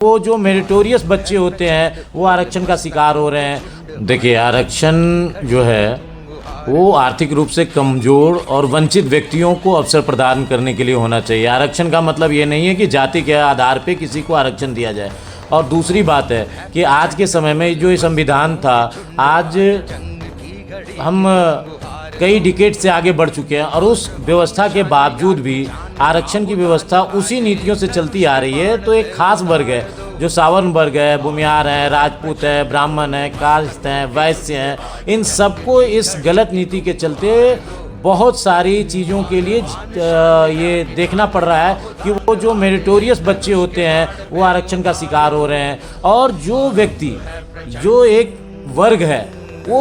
वो जो मेरिटोरियस बच्चे होते हैं वो आरक्षण का शिकार हो रहे हैं। देखिए, आरक्षण जो है वो आर्थिक रूप से कमज़ोर और वंचित व्यक्तियों को अवसर प्रदान करने के लिए होना चाहिए। आरक्षण का मतलब ये नहीं है कि जाति के आधार पे किसी को आरक्षण दिया जाए। और दूसरी बात है कि आज के समय में जो ये संविधान था, आज हम कई डिकेड से आगे बढ़ चुके हैं और उस व्यवस्था के बावजूद भी आरक्षण की व्यवस्था उसी नीतियों से चलती आ रही है। तो एक खास वर्ग है जो सावर्ण वर्ग है, भूमिहार है, राजपूत है, ब्राह्मण है, कास्ट हैं, वैश्य हैं, इन सबको इस गलत नीति के चलते बहुत सारी चीज़ों के लिए ये देखना पड़ रहा है कि वो जो मेरिटोरियस बच्चे होते हैं वो आरक्षण का शिकार हो रहे हैं। और जो व्यक्ति, जो एक वर्ग है, वो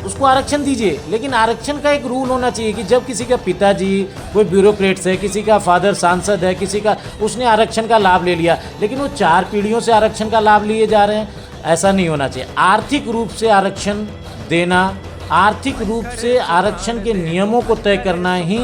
उसको आरक्षण दीजिए, लेकिन आरक्षण का एक रूल होना चाहिए कि जब किसी का पिताजी कोई ब्यूरोक्रेट्स है, किसी का फादर सांसद है, किसी का, उसने आरक्षण का लाभ ले लिया, लेकिन वो 4 पीढ़ियों से आरक्षण का लाभ लिए जा रहे हैं, ऐसा नहीं होना चाहिए। आर्थिक रूप से आरक्षण देना, आर्थिक रूप से आरक्षण के नियमों को तय करना ही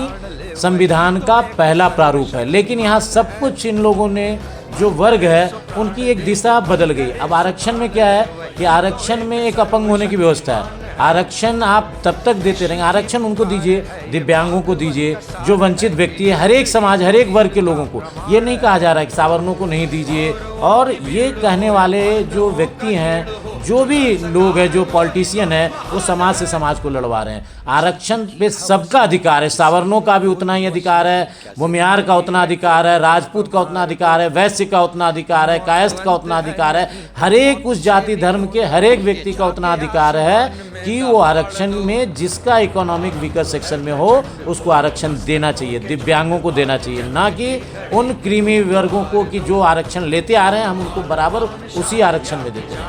संविधान का पहला प्रारूप है। लेकिन यहाँ सब कुछ इन लोगों ने, जो वर्ग है उनकी एक दिशा बदल गई। अब आरक्षण में क्या है कि आरक्षण में एक अपंग होने की व्यवस्था है। आरक्षण आप तब तक देते रहेंगे, आरक्षण उनको दीजिए, दिव्यांगों को दीजिए, जो वंचित व्यक्ति है, हर एक समाज, हर एक वर्ग के लोगों को। ये नहीं कहा जा रहा है कि सावर्णों को नहीं दीजिए। और ये कहने वाले जो व्यक्ति हैं, जो भी लोग हैं, जो पॉलिटिशियन है, वो समाज से समाज को लड़वा रहे हैं। आरक्षण पे सबका अधिकार है, सावर्णों का भी उतना ही अधिकार है, भूमिहार का उतना अधिकार है, राजपूत का उतना अधिकार है, वैश्य का उतना अधिकार है, कायस्थ का उतना अधिकार है। हर एक उस जाति धर्म के हर एक व्यक्ति का उतना अधिकार है कि वो आरक्षण में जिसका इकोनॉमिक वीकर सेक्शन में हो उसको आरक्षण देना चाहिए, दिव्यांगों को देना चाहिए, ना कि उन क्रीमी वर्गों को कि जो आरक्षण लेते आ रहे हैं हम उनको बराबर उसी आरक्षण में देते हैं।